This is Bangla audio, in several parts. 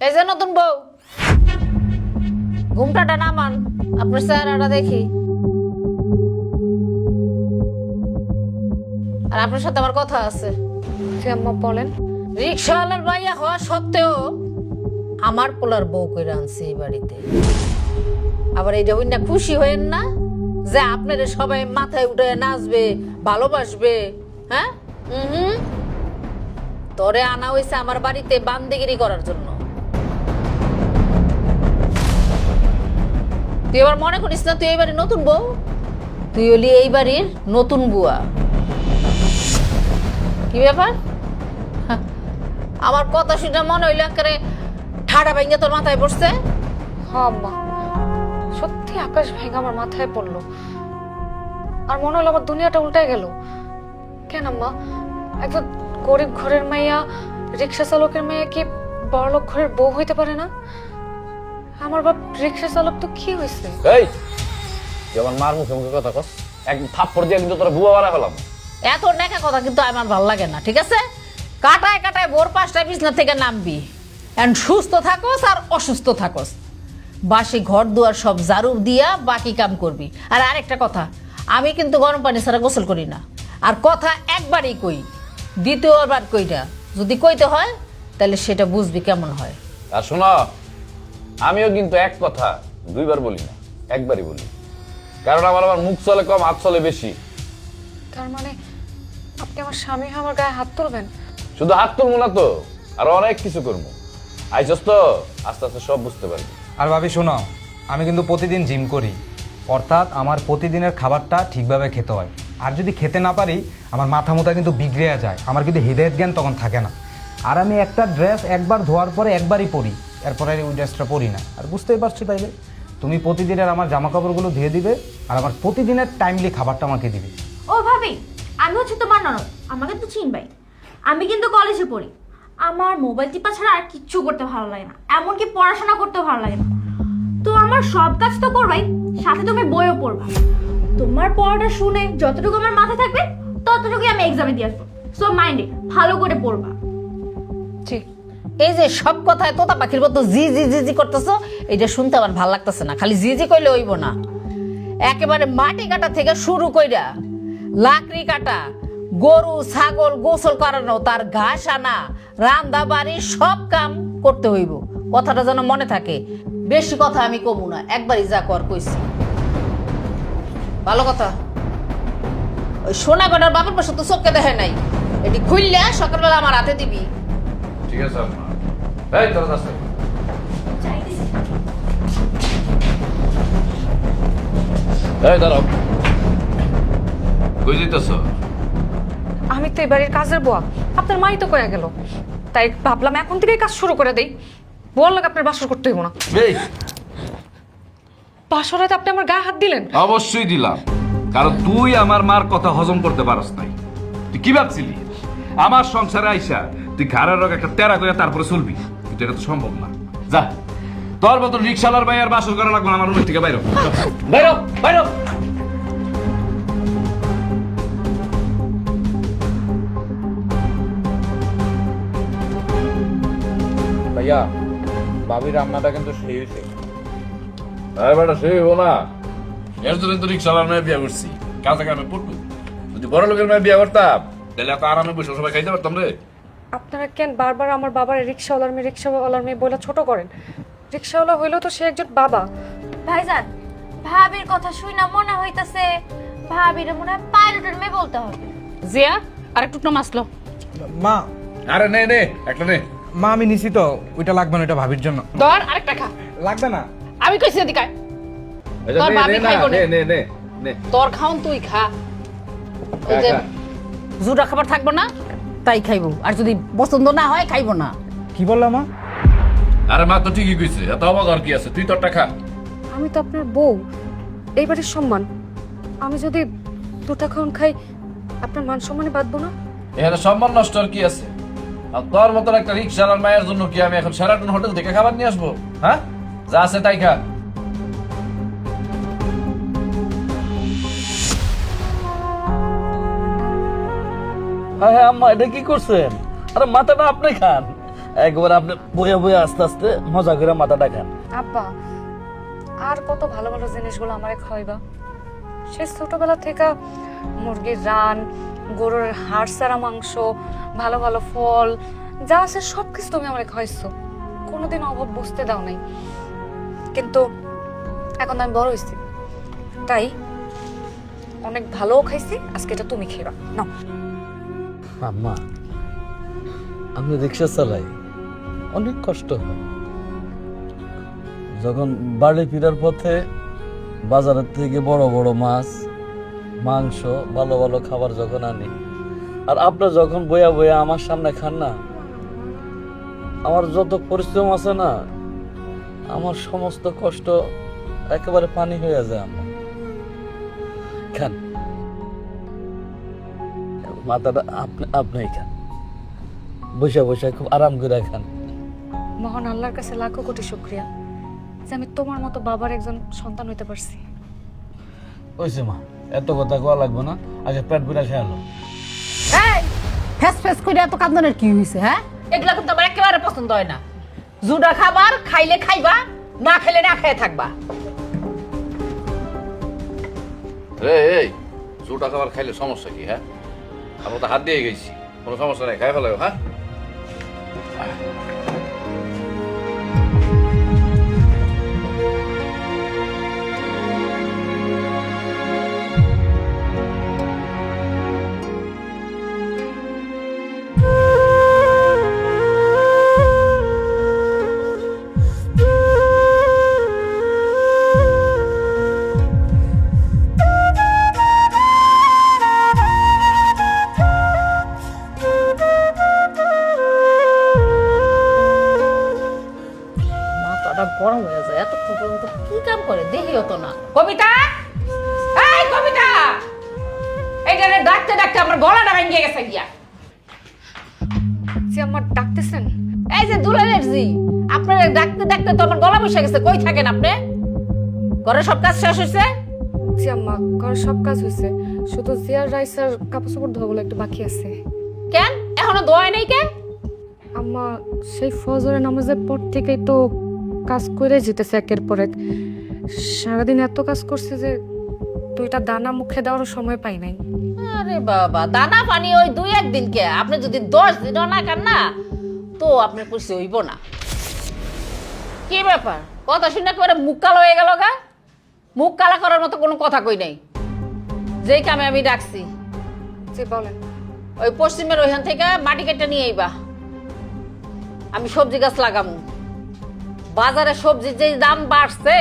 এই যে নতুন বউ, ঘুমটাটা নামান, আপনার চেহারাটা দেখি। আর আপনার সাথে আমার কথা আছে। আম্মা বলেন। রিক্সাওয়ালার ভাইয়া হওয়া সত্ত্বেও আমার পোলার বউ কইরা আনছে এই বাড়িতে। আবার এইটা হইনা খুশি হইেন না যে আপনারা সবাই মাথায় উঠে নাচবে, ভালোবাসবে? হ্যাঁ, তোরে আনা হয়েছে আমার বাড়িতে বান্দিগিরি করার জন্য। তুই এবার মনে করিস না তুই এই বাড়ির নতুন বউ? তুই হলি এই বাড়ির নতুন বুয়া। কি ব্যাপার? আমার কথা শুনে মনে হইল একেবারে ঠাডা ভাঙ্গে তোর মাথায় পড়ছে। হ্যাঁ আম্মা, সত্যি আকাশ ভেঙে আমার মাথায় পড়লো। আর মনে হলো আমার দুনিয়াটা উল্টে গেল। কেন আম্মা, একজন গরিব ঘরের মাইয়া, রিক্সা চালকের মেয়ে কি বড়লোক ঘরের বউ হইতে পারে না? আমার বাপ রিক্সা চালক, তো কি হয়েছে? এই যেমন মার মুখে মুখে কথা কস, একদম থাপ্পড় দিয়ে কিন্তু তোরা বুয়া বানা ফেলাম। এত নেকা কথা কিন্তু আমার ভালো লাগে না, ঠিক আছে? কাটায় কাটায় ভোর 5টায় বিছনা থেকে নামবি। এন্ড সুস্থ থাকোস আর অসুস্থ থাকোস, বাসি ঘর দুয়ার সব ঝাড়ু দিয়া বাকি কাম করবি। আর আরেকটা কথা, আমি কিন্তু গরম পানি ছাড়া গোসল করি না। আর কথা একবারই কই, দ্বিতীয়বার কই না। যদি কইতে হয় তাহলে সেটা বুঝবি কেমন হয়। আর শোনো, আমিও কিন্তু এক কথা দুইবার বলি না, একবারই বলি। কারণ আমার মুখ চলে কম, হাত চলে বেশি। তার মানে আপনি আমার স্বামী হয়ে আমার গায়ে হাত তুলবেন? শুধু হাত তুলবো না তো, আরো অনেক কিছু করবো। আইসস তো, আস্তে আস্তে সব বুঝতে পারবি। আর ভাবি শোনো, আমি কিন্তু প্রতিদিন জিম করি, অর্থাৎ আমার প্রতিদিনের খাবারটা ঠিকভাবে খেতে হয়। আর যদি খেতে না পারি, আমার মাথা মুথা কিন্তু বিগড়ে যায়, আমার কিন্তু হৃদয়ের জ্ঞান তখন থাকে না। আর আমি একটা ড্রেস একবার ধোয়ার পরে একবারই পরি, এরপরে ওই ড্রেসটা পরি না। আর বুঝতেই পারছো তাইলে, তুমি প্রতিদিনের আমার জামা কাপড়গুলো ধুয়ে দিবে, আর আমার প্রতিদিনের টাইমলি খাবারটা আমাকে দিবে। ও ভাবি, আমি হচ্ছে তোমার ননদ, আমাকে তো চিনবাই। আমি কিন্তু কলেজে পড়ি, আমার মোবাইল টিপা ছাড়া আর কিচ্ছু করতে ভালো লাগে না, এমনকি পড়াশোনা করতেও ভালো লাগে না। তো আমার সব কাজ তো করবাই, সাথে তুমি বইও পড়বা। তোমার পড়াটা শুনে যতটুকু আমার মাথায় থাকবে ততটুকুই আমি এক্সামে দিয়ে আসবো। সো মাইন্ডে ভালো করে পড়বা। ঠিক। এই যে সব কথায় তোতা পাখির মতো জি জি জি জি করতেছো, এটা শুনতে আমার ভালো লাগতেছে না। খালি জি জি কইলে হইব না, একেবারে মাটি কাটা থেকে শুরু কইরা লাকড়ি কাটা, গরু ছাগল গোসল করানো, তার ঘাস আনা, রান্দা বাড়ি সব কাম করতে হইব। কথাটা যেন মনে থাকে। বেশি কথা আমি কমু না, একবারই যা কর কইছি। ভালো কথা। ওই সোনা গড়ার বাপের পাশে তো চোখকে দেখে নাই, এটি খুললে সকালবেলা আমার হাতে দিবি। ঠিক আছে আম্মা। এই তোরা আসতে। এই দাঁড়াও, কই যাইতেছ? আমি তো এই বাড়ির কাজের বুয়া, আপনার মাই তো কয়ে গেল, তাই ভাবলাম এখন থেকেই কাজ শুরু করে দেই। বল লাগে আপনার বাসর করতে হইব না। এই বাসরাতে আপনি আমার গায়ে হাত দিলেন? অবশ্যই দিলাম, কারণ তুই আমার মার কথা হজম করতে পারস নাই। তুই কি ভাবছিলি আমার সংসারে আইসা তুই ঘাড়ের রোগ একটা তেরা করে তারপরে চলবি? কিন্তু এটা তো সম্ভব না। যা, তোর মতন রিক্সালার ভাই আর বাসর করা লাগবে না, আমার রুমের থেকে বাইরো বাইরো বাইরো। ভাইয়া, ভাবির রান্নাটা কিন্তু সেই হয়েছে। আরে বেটা, সেই হইব না। এর জন্য তো রিক্সালার মেয়ে বিয়ে করছি, কাজে কামে পড়বো। যদি বড় লোকের মেয়ে বিয়ে করতাম তাহলে এত আরামে বসে সবাই খাইতে পারতাম রে। আপনারা কেন বারবার আমার বাবার রিক্সাওয়ালার মেয়ে বলে ছোট করেন? রিক্সাওয়ালা হইলেও তো সে একজন বাবা। ভাইজান, ভাবির কথা শুই না মনে হইতাছে ভাবির মনে হয় পাইলটের মেয়ে বলতে হবে। জিয়া আর একটু মাসলো। মা, আরে নে নে একটা নে। মা আমি নিছি তো, ওইটা লাগবে না, ওইটা ভাবির জন্য। ধর আরেকটা খা। লাগবে না। আমি কইছি এদিকে আয়। আচ্ছা, তোর নে, ভাবি নে না, খাইবো না। নে, নে, নে, নে। তোর খাওন তুই খা। ওই যে খা। জুড়া খাবার থাকবো না, তাই খাইবো। আর যদি পছন্দ না হয় খাইবো না। কি বললাম মা? আরে মা তো ঠিকই কইছে, এত অবাক আর কি আছে, তুই তোরটা খা। আমি তো আপনার বউ, এই বাড়ির সম্মান। আমি যদি দুটা খাওন খাই, আপনার মান সম্মানে বাঁধবো না? এখানে সম্মান নষ্ট আর কি আছে? আর তোর মতন একটা রিক্সালার মায়ের জন্য কি আমি এখন সেরাটন হোটেল থেকে খাবার নিয়ে আসবো? হ্যাঁ, যা আছে তাই খা। হ্যাঁ হ্যাঁ আম্মা, এটা কি করছেন? আরে মাথাটা আপনি খান। একবার আপনি বইয়া বইয়া আস্তে আস্তে মজা করে মাথাটা খান। আব্বা আর কত ভালো ভালো জিনিসগুলো আমারে খাওয়াইবা? সে ছোটবেলা থেকে মুরগির রান, গরুর হাড় ছাড়া মাংস, ভালো ভালো ফল যা আছে সব কিছু তুমি আমারে খাওয়াইছো, কোনোদিন অভাব বুঝতে দাও নাই। কিন্তু এখন আমি বড় হয়েছি, তাই অনেক ভালোও খাইছি, আজকে এটা তুমি খেবা নাও। আম্মা, আমি রিক্সা চালাই, অনেক কষ্ট হয়। যখন বাড়ি ফেরার পথে বাজারের থেকে বড় বড় মাছ, মাংস, ভালো ভালো খাবার যখন আনি, আর আপনার যখন বইয়া বইয়া আমার সামনে খান না, আমার যত পরিশ্রম আছে না, আমার সমস্ত কষ্ট একেবারে পানি হয়ে যায়। আমার খান, মাথাটা আপনি খান, বসে বসে খুব আরাম করে খান। মহান আল্লাহর কাছে লাখো কোটি শুকরিয়া যে আমি তোমার মতো বাবার একজন সন্তান হইতে পারছি। ওইসে মা, এত কথা কোয়া লাগবে না, আগে পেট পুরা খেয়ালো। এই ফেস ফেস করে এত কান্দনের কি হইছে? হ্যাঁ, এগুলা কিন্তু আমার একেবারে পছন্দ হয় না। জুডা খাবার খাইলে খাইবা, না খেলে না খেয়ে থাকবা। রে এই জোটা খাবার খাইলে সমস্যা কি? হ্যাঁ, আমরা তো হাত দিয়ে গেছি, কোনো সমস্যা নেই, খাই ফেলো। হ্যাঁ, মাথাটা গরম হয়ে যায়, এতক্ষণ পর্যন্ত কি কাম করে দেখিও তো না। কবিতা, এই কবিতা, এইখানে ডাকতে ডাকতে আমার গলাটা ভেঙে গেছে গিয়া। যে আমার ডাকতেছেন? এই যে দুলালের জি, আপনার ডাকতে ডাকতে তো আমার গলা বসে গেছে। কই থাকেন আপনি? ঘরে সব কাজ শেষ হয়েছে? জি আম্মা, ঘরের সব কাজ হয়েছে, শুধু জিয়ার রাইস আর কাপড় চোপড় ধোয়াগুলো একটু বাকি আছে। কেন এখনো দোয়াই নাই কেন? আম্মা সেই ফজরের নামাজের পর থেকেই তো কাজ করে যেতেছে একের পর এক। সারাদিন এত কাজ করছে যে দুইটা দানা মুখে দেওয়ারও সময় পাই নাই। আরে বাবা, দানা পানি ওই 2-1 দিন কে, আপনি যদি 10 দিনও না খান না তো আপনার কিছু হইব না। কি ব্যাপার, কথা শুনে একেবারে মুখ কালো হয়ে গেল গা? মুখ কালা করার মতো কোনো কথা কই নাই। যেই কামে আমি ডাকছি, জি বলেন। ওই পশ্চিমের ওইখান থেকে মাটি কেটে নিয়ে আইবা। আমি সবজি গাছ লাগামু। বাজারে সবজির যে দাম বাড়ছে,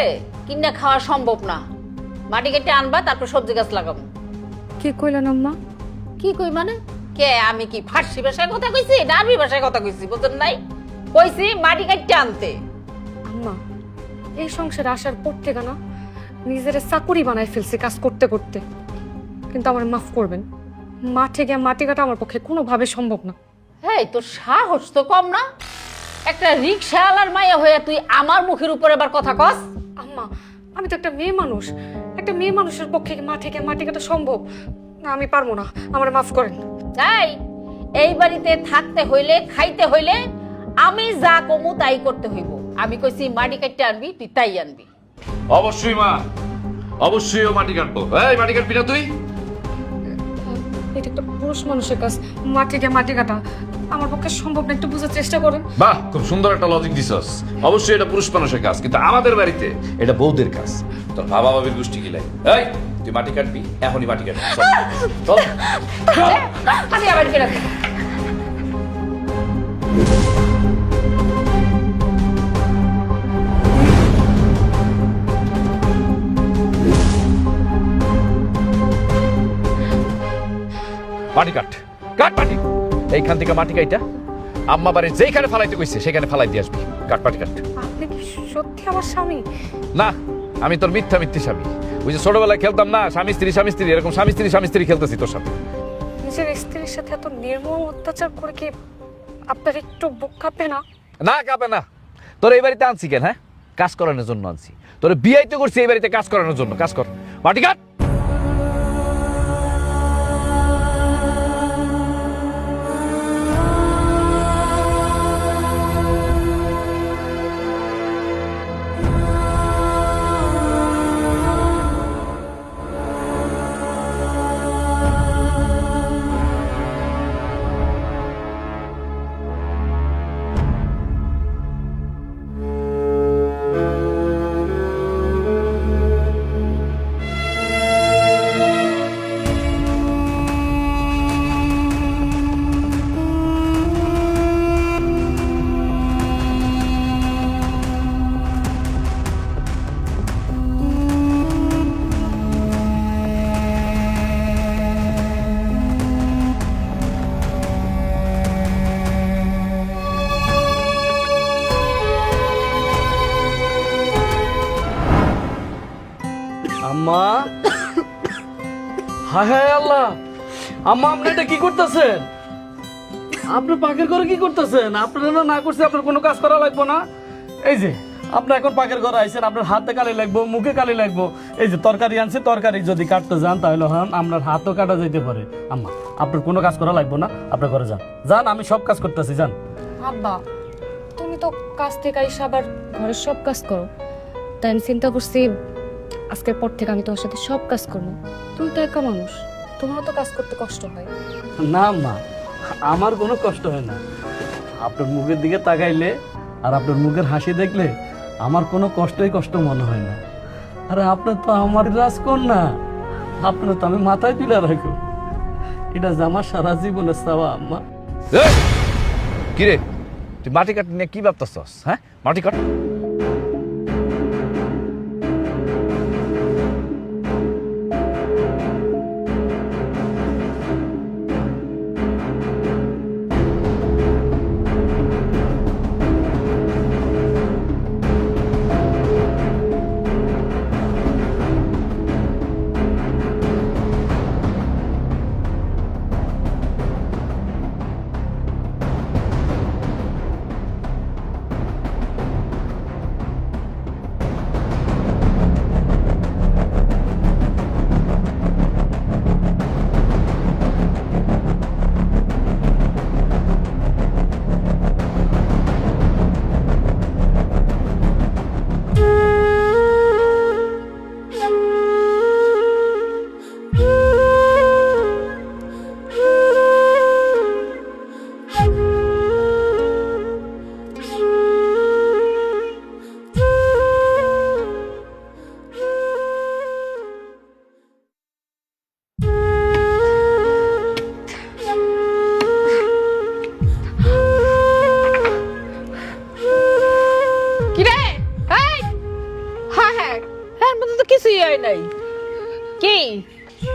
কিনে খাওয়া সম্ভব না। মাটি কেটে আনবা, তারপর সবজি গাছ লাগামু। কি কইলেন আম্মা? কি কই মানে? কে আমি কি ফার্সি ভাষায় কথা কইছি না আরবি ভাষায় কথা কইছি বুঝছেন নাই? কইছি মাটি কাটতে আনতে। আম্মা, এই সংসারে আসার পর থেকে না নিজের চাকুরি বানায় ফেলছি কাজ করতে করতে। কিন্তু আমার মাফ করবেন, মাঠে গিয়ে মাটি কাটা আমার পক্ষে কোনোভাবে সম্ভব না। এই তোর সাহস তো কম না? একটা রিকশাওয়ালার মাইয়া হয়ে তুই আমার মুখের উপরে আবার কথা কস? আম্মা, আমি তো একটা মেয়ে মানুষ, একটা মেয়ে মানুষের পক্ষে কি মাঠে গিয়ে মাটি কাটা সম্ভব না? আমি পারবো না, আমার মাফ করেন। তাই এই বাড়িতে থাকতে হইলে, খাইতে হইলে আমি যা কমু তাই করতে হইব। আমি কইছি মাটি কাটতে আনবি, তুই তাই আনবি। অবশ্যই মা, অবশ্যই ও মাটি কাটবো। এই মাটি কাটবি না তুই? এটা একটা পুরুষ মানুষের কাজ, মাটি গিয়ে মাটি কাটা আমার পক্ষে সম্ভব না। একটু বোঝার চেষ্টা করেন। বাহ, খুব সুন্দর একটা লজিক দিছস। অবশ্যই এটা পুরুষ মানুষের কাজ, কিন্তু আমাদের বাড়িতে এটা বউদের কাজ। তোর বাবা বাবির গোষ্ঠী কি লাগে? এই তুই মাটি কাটবি, এখনই মাটি কাটবি। চল, চল। আমি আবার কেটে দেব। মাটি কাট, কাট মাটি। এইখান থেকে মাটি কাইটা আম্মা বাড়ি যেখানে ফালাইতে কইছে সেখানে ফালাই দিয়ে আসবি। কাট মাটি কাট। আপনি কি সত্যি আমার স্বামী? না, আমি তোর মিথ্যা মিথ্যে স্বামী। ওই যে ছোটবেলায় খেলতাম না স্বামী স্ত্রী স্বামী স্ত্রী, এরকম স্বামী স্ত্রী খেলতেছি তোর সাথে। নিজের স্ত্রীর সাথে এত নির্মম অত্যাচার করে কি আপনার একটু বুক কাঁপে না? না কাঁপে না। তোর এই বাড়িতে আনছি কেন? হ্যাঁ, কাজ করানোর জন্য আনছি। তোর বিয়াই তো করছি এই বাড়িতে কাজ করানোর জন্য। কাজ কর, মাটি কাট। আম্মা, হায় হায় আল্লাহ, আম্মা আপনি এটা কি করতেছেন? আপনি পাকের ঘরে কি করতেছেন? আপনারা না করছে আপনার কোনো কাজ করা লাগবে না। এই যে আপনি এখন পাকের ঘরে আইছেন, আপনার হাতে কালি লাগবো, মুখে কালি লাগবো। এই যে তরকারি আনছে, তরকারি যদি কাটতে যান তাহলে হন আপনার হাতও কাটা যেতে পারে। আম্মা আপনার কোনো কাজ করা লাগবে না, আপনার ঘরে যান, যান, আমি সব কাজ করতেছি, যান। আব্বা, তুমি তো কাজ থেকে আইসা আবার ঘরের সব কাজ করো, তাই আমি চিন্তা করছি আজকের পর থেকে আমি তোমার সাথে সব কাজ করবো। তুমি তো একা মানুষ, তোমারও তো কাজ করতে কষ্ট হয়। না মা, আমার কোনো কষ্ট হয় না। আপনার মুখের দিকে তাকাইলে আর আপনার মুখের হাসি দেখলে আমার কোনো কষ্ট মনে হয় না। আরে আপনার তো আমার রাজকন্যা, আপনার তো আমি মাথায় তুলে রাখো। এটা যে আমার সারা জীবনের চাওয়া আম্মা। কিরে, তুই মাটি কাট নিয়ে কি ভাবতেছস? হ্যাঁ, মাটি কাট। কিরে, এই হ্যাঁ হ্যাঁ হ্যাঁ, মধ্যে তো কিছুই হয় নাই। কি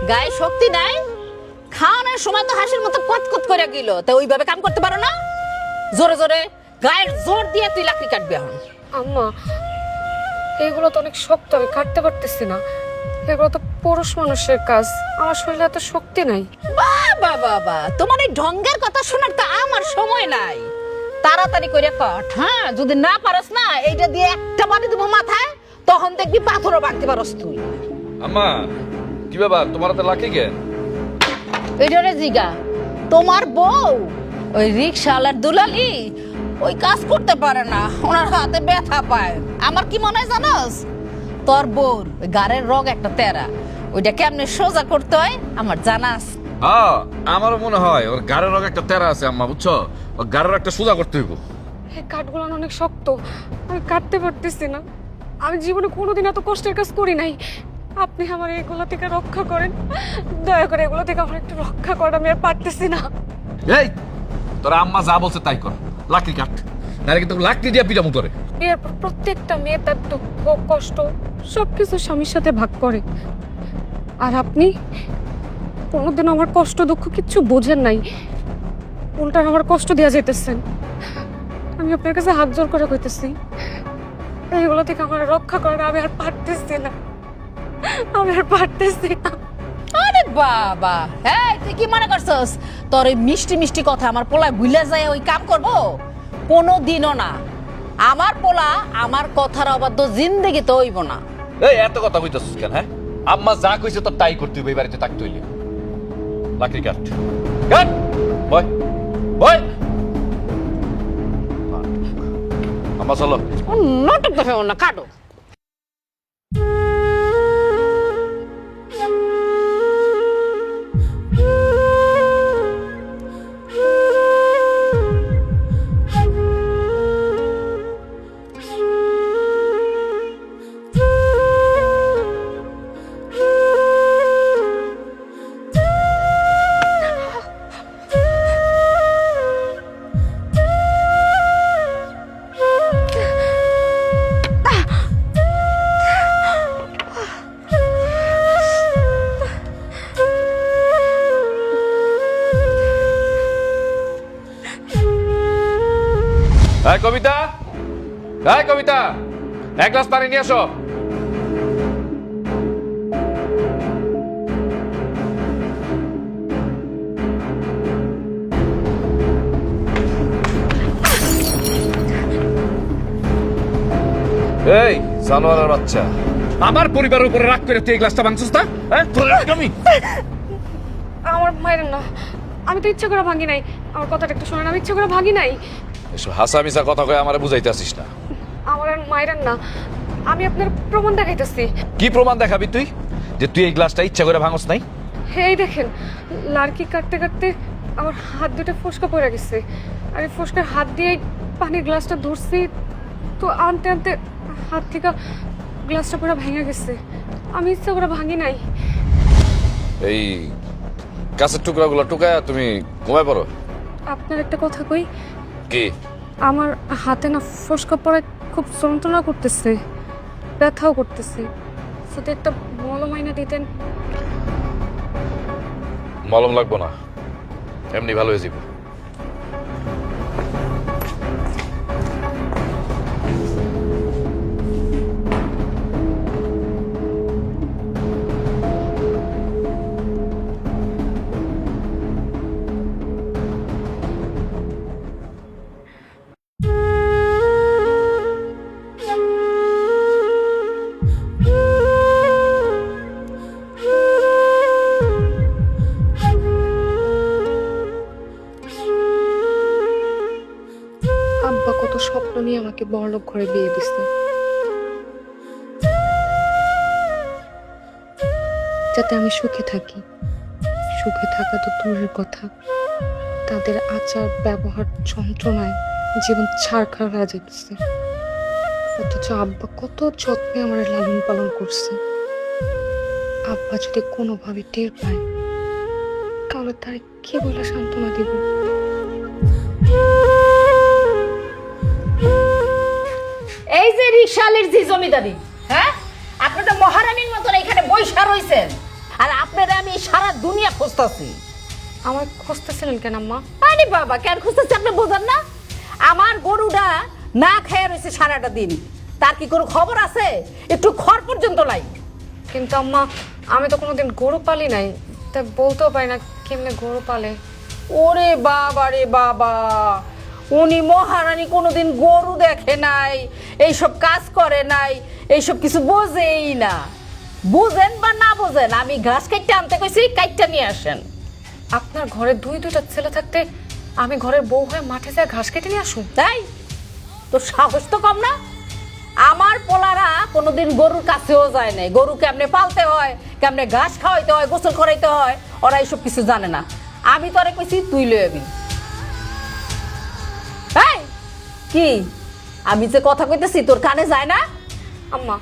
গায়ে শক্তি নাই? খাওয়ানোর সময় তো হাসির মতো কতকত করে গেল, তা ওইভাবে কাম করতে পারো না? জোরে জোরে গায়ের জোর দিয়ে তুই লাকড়ি কাটবি এখন। আম্মা, এগুলো তো অনেক শক্ত, আমি কাটতে পারতেছি না। এগুলো তো পুরুষ মানুষের কাজ, আমার শরীরে এত শক্তি নাই। বাবা বাবা, তোমার এই ঢঙ্গের কথা শোনার তো আমার সময় নাই। তাড়াতাড়ি করে কাট, হ্যাঁ? যদি না পারস না, এইটা দিয়ে একটা বাড়ি দেবো মাথায়, তখন দেখবি পাথরও ভাঙতে পারস তুই। আম্মা, কি ব্যাপার, তোমার হাতে লাকি কে? এইটারে জিগা, তোমার বউ ওই রিকশাওয়ালার দুলালি ওই কাজ করতে পারে না, ওনার হাতে ব্যথা পায়। আমার কি মনে হয় জানোস, তোর বউর ওই গাড়ের রগ একটা তেরা, ওইটা কেমনে সোজা করতে হয় আমার জানাস। হ্যাঁ, আমারও মনে হয় ওর গাড়ের রোগ একটা তেরা আছে আম্মা, বুঝছো? ওর গাড়ের একটা সোজা করতে হইব। এই কাঠগুলো অনেক শক্ত, আমি কাটতে পারতেছি না। আমি জীবনে কোনোদিন এত কষ্টের কাজ করি নাই। আপনি আমার এগুলো থেকে রক্ষা করেন, দয়া করে এগুলো থেকে আমার একটু রক্ষা করেন, আমি আর পারতেছি না। এই, তোর আম্মা যা বলছে তাই কর, লাকড়ি কাট, নাহলে কিন্তু লাকড়ি দিয়ে পিটামু তোরে। বিয়ের পর প্রত্যেকটা মেয়ে তার দুঃখ কষ্ট সবকিছু স্বামীর সাথে ভাগ করে, আর আপনি কোনোদিন আমার কষ্ট দুঃখ কিচ্ছু বোঝেন নাই, উল্টা আমার কষ্ট দেওয়া যেতেছেন। আমি আপনার কাছে হাত জোর করে কইতেছি, এইগুলো থেকে আমার রক্ষা করেন, আমি আর পারতেছি না, আমি আর পারতেছি না। আরে বাবা, হ্যাঁ তুই কি মনে করছস তোর ওই মিষ্টি মিষ্টি কথা আমার পোলায় ভুলে যায় ওই কাম করবো? কোনো দিনও না। আমার পোলা আমার কথার অবাধ্য জিন্দেগিতে হইব না। এই এত কথা কইতাছিস কেন? হ্যাঁ, আম্মা যা কইছে তো তাই করতে হইব, এই বাড়িতে থাকতে হইলে। লাকড়ি কাট, কাট, বয় বয়। আম্মা চলো। নাটক দেখো না, কাটো। এই কবিতা, এই কবিতা, এক গ্লাস পানি নিয়ে আসো। এই জানোয়ারের বাচ্চা, আমার পরিবারের উপরে রাগ করে তুই এই গ্লাসটা ভাঙছিস না? হ্যাঁ, তোর আমি আমার মায়ের না, আমি তো ইচ্ছা করে ভাঙি নাই। আমার কথাটা একটু শোনেন, আমি ইচ্ছা করে ভাঙি নাই। এসব হাসা মিশা কথা কয়ে আমারে বুঝাইতে আসিস না। আমার আর মায়ের না, আমি আপনার প্রমাণ দেখাইতেছি। কি প্রমাণ দেখাবি তুই যে তুই এই গ্লাসটা ইচ্ছা করে ভাঙস নাই? এই দেখেন, লাড়কি কাটতে কাটতে আমার হাত দুটো ফোসকা পড়ে গেছে, আর এই ফোসকার হাত দিয়ে পানির গ্লাসটা ধরছি, তো আনতে আনতে হাত থেকে গ্লাসটা পুরো ভেঙে গেছে। আমি ইচ্ছা করে ভাঙি নাই। এই কাছের টুকরাগুলো টুকায়া তুমি ঘুমায় পড়ো। আপনার একটা কথা কই, কি? আমার হাতে না ফোসকা পড়ে খুব যন্ত্রণা করতেছে, ব্যথাও করতেছে। যদি একটা মলম আইনা দিতেন। মলম লাগবো না, এমনি ভালো হয়ে যাবে। আব্বা কত স্বপ্ন নিয়ে আমাকে বড়লোক ঘরে বিয়ে দিচ্ছে, যাতে আমি সুখে থাকি। সুখে থাকা তো দূরের কথা, তাদের আচার ব্যবহার যন্ত্রণায় জীবন ছাড়খাড় হয়ে যেতেছে। অথচ আব্বা কত যত্নে আমার লালন পালন করছে। আব্বা যদি কোনোভাবে টের পায়, তাহলে তার কি বলে সান্ত্বনা দিব? এই যে রিকশালের যে জমিদারি, হ্যাঁ, আপনি তো মহারানীর মতন এখানে বৈশা রইছেন, আর আপনারা আমি সারা দুনিয়া খুঁজতেছি। আমার খুঁজতেছিলেন কেন আম্মা? আরে বাবা, কেন খুঁজতেছি আপনি বোঝেন না? আমার গরুটা না খেয়ে রয়েছে সারাটা দিন, তার কি কোনো খবর আছে? একটু খড় পর্যন্ত নাই। কিন্তু আম্মা, আমি তো কোনোদিন গরু পালি নাই, তাই বলতেও পারি না কেমনে গরু পালে। ওরে বাবা রে বাবা, উনি মহারানী কোনোদিন গরু দেখে নাই, এইসব কাজ করে নাই, এইসব কিছু বোঝেই না। বুঝেন বা না বোঝেন, আমি ঘাস কাটতে আনতে কইছি, কাটতে নিয়ে আসেন। আপনার ঘরে দুইটা ছেলে থাকতে আমি ঘরের বউ হয়ে মাঠে যায় ঘাস কেটে নিয়ে আসুন? তাই তো সাহস তো কম না? আমার পোলারা কোনোদিন গরুর কাছেও যায় নাই। গরু কেমনে পালতে হয়, কেমনে ঘাস খাওয়াইতে হয়, গোসল করাইতে হয়, ওরা এইসব কিছু জানে না। আমি তোরে কইছি তুই লই আবি। এই কি আমি যে কথা কইতেছি তোর কানে যায় না? আম্মা,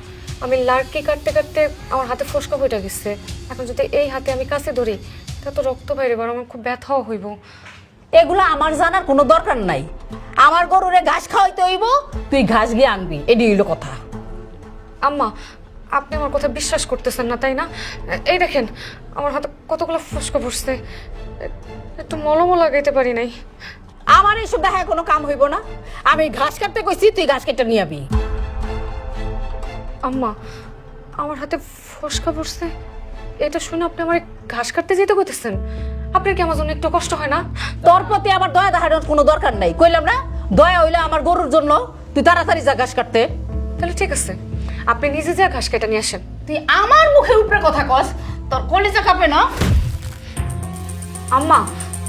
আমি লাড়কি কাটতে কাটতে আমার হাতে ফোসকা হইটা গেছে। এখন যদি এই হাতে আমি কাছে ধরি, তা তো রক্ত বাইরে, বরং আমার খুব ব্যথাও হইব। এগুলো আমার জানার কোনো দরকার নাই। আমার গরুরে ঘাস খাওয়াইতে হইব, তুই ঘাস গিয়ে আনবি, এডি হইল কথা। আম্মা, আপনি আমার কথা বিশ্বাস করতেছেন না তাই না? এই দেখেন, আমার হাতে কতগুলো ফোসকা পড়ছে, একটু মলমও লাগাইতে পারি নাই। আমার এইসব দেখায় কোনো কাম হইব না। আমি ঘাস কাটতে কইছি, তুই ঘাস কেটে নিয়ে আবি। আম্মা, আমার হাতে ফোসকা পড়ছে, এটা শুনে আপনি আমার ঘাস কাটতে যেতে কইতেছেন? আপনার কি আমার জন্য একটু কষ্ট হয় না? তোর প্রতি আমার দয়া দেখানোর কোনো দরকার নাই। কইলাম না, দয়া হইলে আমার গরুর জন্য তুই তাড়াতাড়ি যা ঘাস কাটতে। তাহলে ঠিক আছে, আপনি নিজে যা ঘাস কেটে নিয়ে আসেন। তুই আমার মুখের উপরে কথা কস, তোর কলিজা কাঁপে না? আম্মা,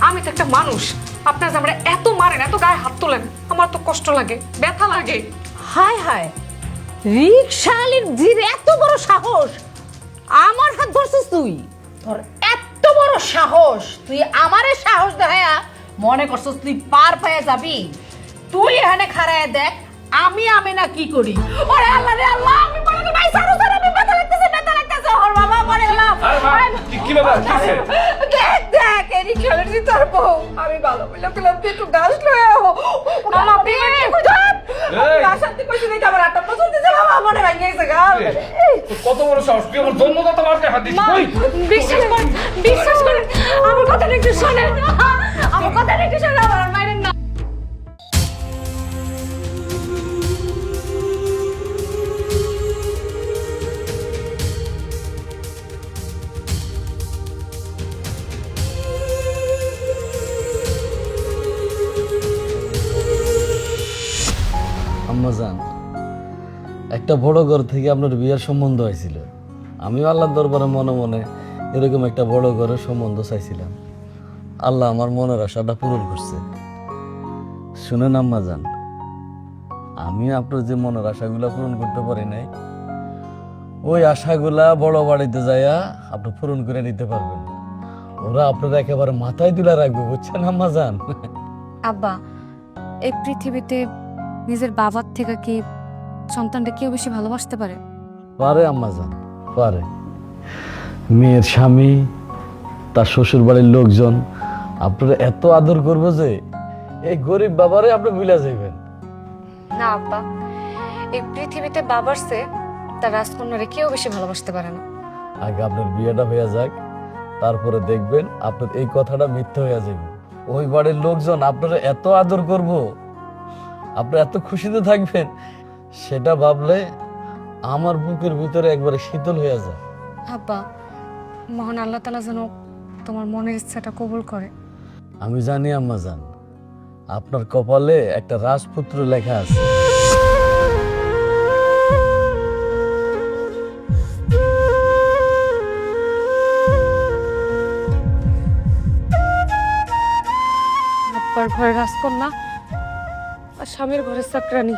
আমি তো একটা মানুষ, আপনার যে আমরা এত মারেন, এত গায়ে হাত তোলেন, আমার তো কষ্ট লাগে, ব্যথা লাগে। হায় হায়, রিকশালির জির এত বড় সাহস, আমার হাত ধরছিস তুই? তোর এত বড় সাহস, তুই আমারে সাহস দেখায়া মনে করছিস তুই পার পেয়ে যাবি? তুই এখানে খাড়ায় দেখ আমি না কি করি। ওরে আল্লাহ রে আল্লাহ, আমি মনে করি ভাই সারু সারু, আমি ব্যথা লাগতেছে ওর বাবা, মরে গেলাম। কি ব্যাপার? কি হইছে? দেখ দেখ, এই রিকশালির জি তোর বউ, আমি ভালো বললাম তুই একটু গাছ লয়ে আও। মামা আপনি শান্তি কইছি দেখে আমার আটটা পছন্দ দিছে, বাবা মনে ভাঙে গেছে গা। কত বড় সাহস, তুই আমার জন্মদাতা মারকে হাত দিছিস? কই? বিশ্বাস করেন, আমার কথাটা একটু শোনেন। আমার কথা একটু শোনো, আমার মাইরেন না। আম্মাজান, একটা বড় ঘর থেকে আপনার বিয়ের সম্বন্ধ হয়েছিল। আমিও আল্লাহর দরবারে মনে মনে এরকম একটা বড় ঘরের সম্বন্ধ চাইছিলাম। আল্লাহ আমার মনের আশাটা পূরণ করছে। শুনেন আম্মাজান, আমি আপনার যে মনের আশাগুলা পূরণ করতে পারি নাই, ওই আশাগুলা বড় বাড়িতে যাইয়া আপনি পূরণ করে নিতে পারবেন। ওরা আপনারা একেবারে মাথায় তুলে রাখবে, বুঝছেন আম্মাজান? আব্বা, এই পৃথিবীতে নিজের বাবার থেকে কি সন্তানটা কেউ বেশি ভালোবাসতে পারে? পারে আম্মাজান, পারে। মেয়ের স্বামী, তার শ্বশুর বাড়ির লোকজন আপনারা এত আদর করবো যে এই গরিব বাবারে আপনি ভুলে যাইবেন। না আব্বা, এই পৃথিবীতে বাবার চেয়ে তার রাজকন্যারে কেউ বেশি ভালোবাসতে পারে না। আগে আপনার বিয়েটা হয়ে যাক, তারপরে দেখবেন আপনার এই কথাটা মিথ্যা হয়ে যাবে। ওই বাড়ির লোকজন আপনারা এত আদর করব, আপনি এত খুশিতে থাকবেন, সেটা ভাবলে আমার বুকের ভিতরে একবারে শীতল হয়ে যায়। আব্বা, মহান আল্লাহ তাআলা যেন তোমার মনের ইচ্ছাটা কবুল করে। আমি জানি আম্মাজান, আপনার কপালে একটা রাজপুত্র লেখা আছে। আব্বার ঘরে রাজকন্যা আর স্বামীর ঘরে চাকরানি।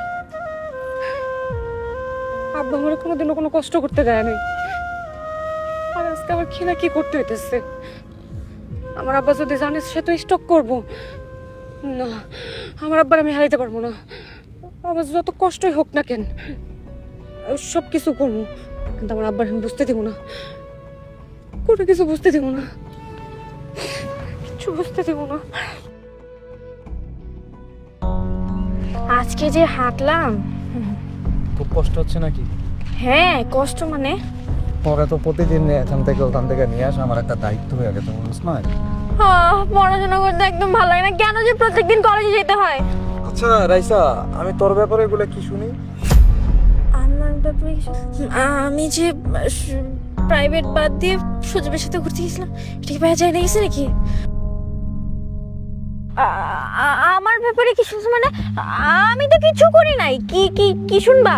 আব্বা আমার কোনোদিনও কোনো কষ্ট করতে দেয় নাই, আর আজকে আমার খিনা কি করতে হইতেছে। আমার আব্বা যদি জানে সে তো স্টক করবো না। আমার আব্বার আমি হারাইতে পারবো না। আমার যত কষ্টই হোক না কেন, সব কিছু করবো, কিন্তু আমার আব্বার আমি বুঝতে দিব না, কোনো কিছু বুঝতে দিব না, কিছু বুঝতে দিব না। আজকে যে হাঁটলাম, খুব কষ্ট হচ্ছে নাকি? হ্যাঁ কষ্ট মানে পরে তো প্রতিদিন এখান থেকে ওখান থেকে নিয়ে আসা আমার একটা দায়িত্ব হয়ে গেছে, বুঝছ না? পড়াশোনা করতে একদম ভালো লাগে না, কেন যে প্রত্যেকদিন কলেজে যেতে হয়? আচ্ছা রাইসা, আমি তোর ব্যাপারে এগুলো কি শুনি? আমার ব্যাপারে আমি যে প্রাইভেট বাদ দিয়ে সুজবের সাথে ঘুরতে গেছিলাম, এটা কি ভাইয়া যায় না গেছে নাকি? আমার ব্যাপারে কি শুনছো মানে? আমি তো কিছু করি নাই। কি কি কি শুনবা?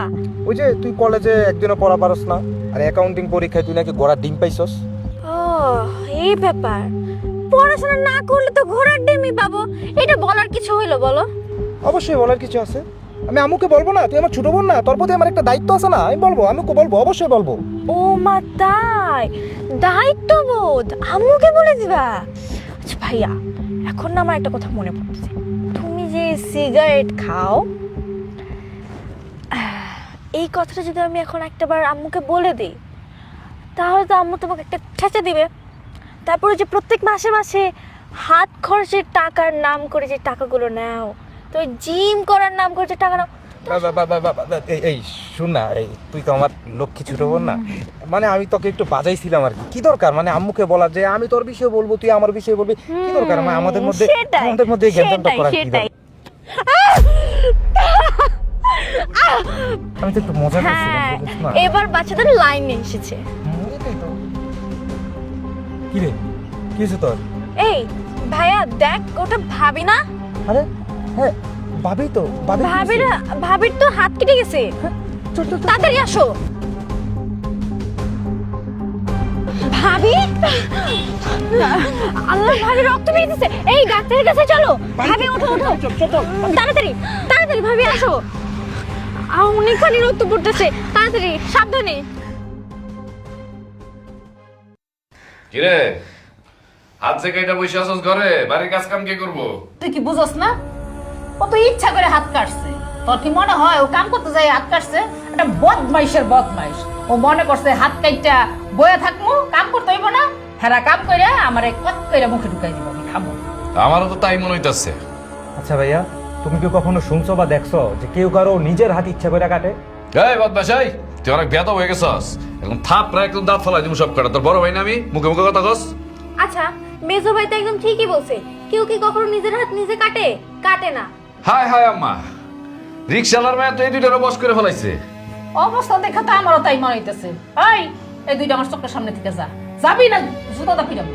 ওই যে তুই কলেজে একদিনও পড়া পারস না, আর অ্যাকাউন্টিং পরীক্ষায় তুই নাকি গোড়ার ডিম পাইছস। ও এই ব্যাপার, পড়াশোনা না করলে তো ঘোড়ার ডিমই পাবো, এটা বলার কিছু হইলো বলো? অবশ্যই বলার কিছু আছে। আমি আম্মুকে বলবো না? তুই আমার ছোট বোন না? তোর প্রতি আমার একটা দায়িত্ব আছে না? আমি বলবো, আম্মুকে বলবো, অবশ্যই বলবো। ও মা তাই, দায়িত্ববোধ আম্মুকে বলে দিবা? আচ্ছা ভাইয়া, এখন না আমার একটা কথা মনে পড়ছে, তুমি যে সিগারেট খাও, এই কথাটা যদি আমি এখন একটাবার আম্মুকে বলে দিই, তাহলে তো আম্মু তোমাকে একটা ঠেচা দিবে। তারপরে যে প্রত্যেক মাসে মাসে হাত খরচের টাকার নাম করে যে টাকাগুলো নাও, তো জিম করার নাম করে যে টাকা নাও। এই শুন না, এই তুই তো আমার লক্ষ্মী ছোট বোন না, মানে আমি তোকে একটু বাজাইছিলাম আর কি। কি দরকার মানে আম্মুকে বলার যে আমি তোর বিষয়ে বলবো, তুই আমার বিষয়ে বলবি? কি দরকার মানে আমাদের মধ্যে জ্ঞানটা করার কি দরকার? আমি তো একটু মজা করছিলাম, বুঝিস না? এবার বাচ্চাদের লাইন এসেছে। কি রে, কি হয়েছে তোর? এই ভাইয়া দেখ, ওটা ভাবি না? আরে হ্যাঁ, ভাবি তো। ভাবির তো হাত কেটে গেছে। তাড়াতাড়ি আসো। ভাবি, আল্লাহ, ভাবি রক্ত বেরিয়েছে। এই ডাক্তারের কাছে চলো। ভাবি ওঠো ওঠো, তাড়াতাড়ি তাড়াতাড়ি ভাবি আসো। অনেকখানি রক্ত পড়তেছে, তাড়াতাড়ি, সাবধানে। কিরে, হাত থেকে এটা বসে আসস ঘরে, বাড়ির কাজ কাম কে করবো? তুই কি বুঝস না? ও তো ইচ্ছা করে হাত কাটছে। তোর কি মনে হয় ও কাম করতে যাই হাত কাটছে? এটা বদমাইশের বদমাইশ। ও মনে করছে হাত কাইটা বয়ে থাকমু, কাম করতে হইব না। হেরা কাম কইরা আমারে কত কইরা মুখে ঢুকাই দিব, আমি খাবো। আমারও তো তাই মনে হইতাছে। আচ্ছা ভাইয়া, তুমি কি কখনো শুনছো বা দেখছো যে কেউ কারো নিজের হাত ইচ্ছা করে কাটে? এই বদমাশ, এই তুই অনেক বেয়াদব হয়ে গেছস। এখন থাপ প্রায় একদম দাঁত ফলাই দিমু সব কটা। তোর বড় ভাই না আমি, মুখে মুখে কথা কস। আচ্ছা, মেজো ভাই তো একদম ঠিকই বলছে, কেউ কি কখনো নিজের হাত নিজে কাটে? কাটে না। হায় হায় আম্মা, রিক্সালার মেয়ে তো এই দুইটারও বস করে ফেলাইছে। অবস্থা দেখা তো আমারও তাই মনে হইতেছে। এই দুইটা আমার চোখের সামনে থেকে যা, যাবি না জুতাটা পিরাবো।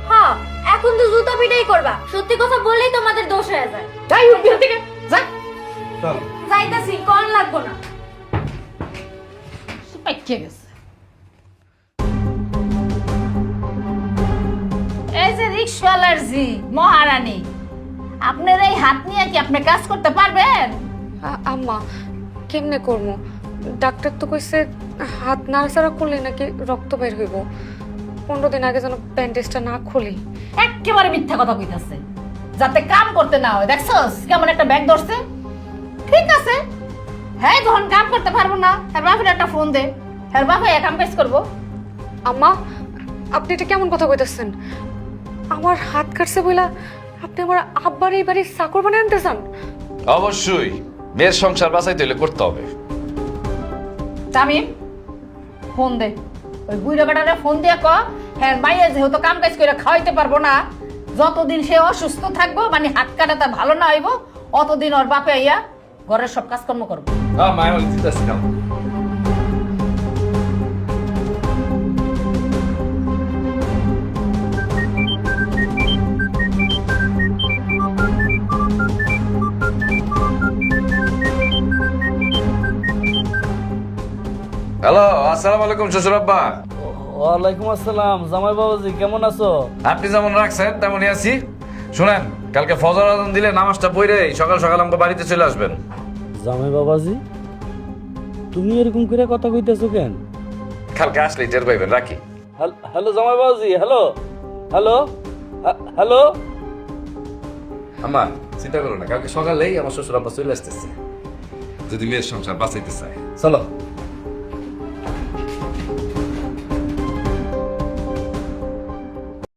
হ্যাঁ, এখন তো জুতা পিটাই করবা। সত্যি কথা বললেই তোমাদের দোষ হয়ে যায়। যাই উঠবি থেকে, যা। চল। যাইতাছি, কোন লাগবো না। আটকে গেছে। এই যে রিক্সাওয়ালার জি মহারানী, আপনার এই হাত নিয়ে কি আপনি কাজ করতে পারবেন? আম্মা কেমনে করবো? ডাক্তার তো কইছে হাত নাড়াচাড়া করলে নাকি রক্ত বের হইব। 15 দিন আগে যেন ব্যান্ডেজটা না খুলি। একেবারে মিথ্যা কথা কইতাছে, যাতে কাম করতে না হয়। দেখছস কেমন একটা ব্যাগ ধরছে? ঠিক আছে, হ্যাঁ যখন কাম করতে পারবো না, তার বাপের একটা ফোন দে, তার বাপে কাম কাজ করবো। আম্মা আপনি এটা কেমন কথা কইতাছেন? আমার হাত কাটছে বইলা আপনি আমার আব্বার এই বাড়ির চাকর বানিয়ে আনতে চান? অবশ্যই, মেয়ের সংসার বাঁচাইতে হলে করতে হবে। তামিম ফোন দে, ওই বুড়ো বেটারে ফোন দিয়ে ক, হ্যাঁ মাইয়া যেহেতু কাম কাজ করে খাওয়াইতে পারবো না, যতদিন সে অসুস্থ থাকবো, মানে হাত কাটাটা ভালো না হইব, অতদিন ওর বাপে আইয়া ঘরের সব কাজকর্ম করবো। মায়া দিতেছি না। হ্যালো, আসসালামু আলাইকুম শ্বশুর আব্বা। ওয়ালাইকুম আসসালাম জামাই বাবাজি, কেমন আছো? আপনি যেমন রাখছেন তেমনই আছি। শুনেন, কালকে ফজর আজান দিলে নামাজটা পড়ে সকাল সকাল আমাকে বাড়িতে চলে আসবেন। জামাই বাবাজি, তুমি এরকম করে কথা কইতেছো কেন? কালকে আসলেই টের পাইবেন। রাখি। হ্যালো জামাই বাবাজি, হ্যালো হ্যালো হ্যালো। আম্মা চিন্তা করো না, কালকে সকালেই আমার শ্বশুর আব্বা চলে আসতেছে, যদি মেয়ের সংসার বাঁচাইতে চায়। চলো।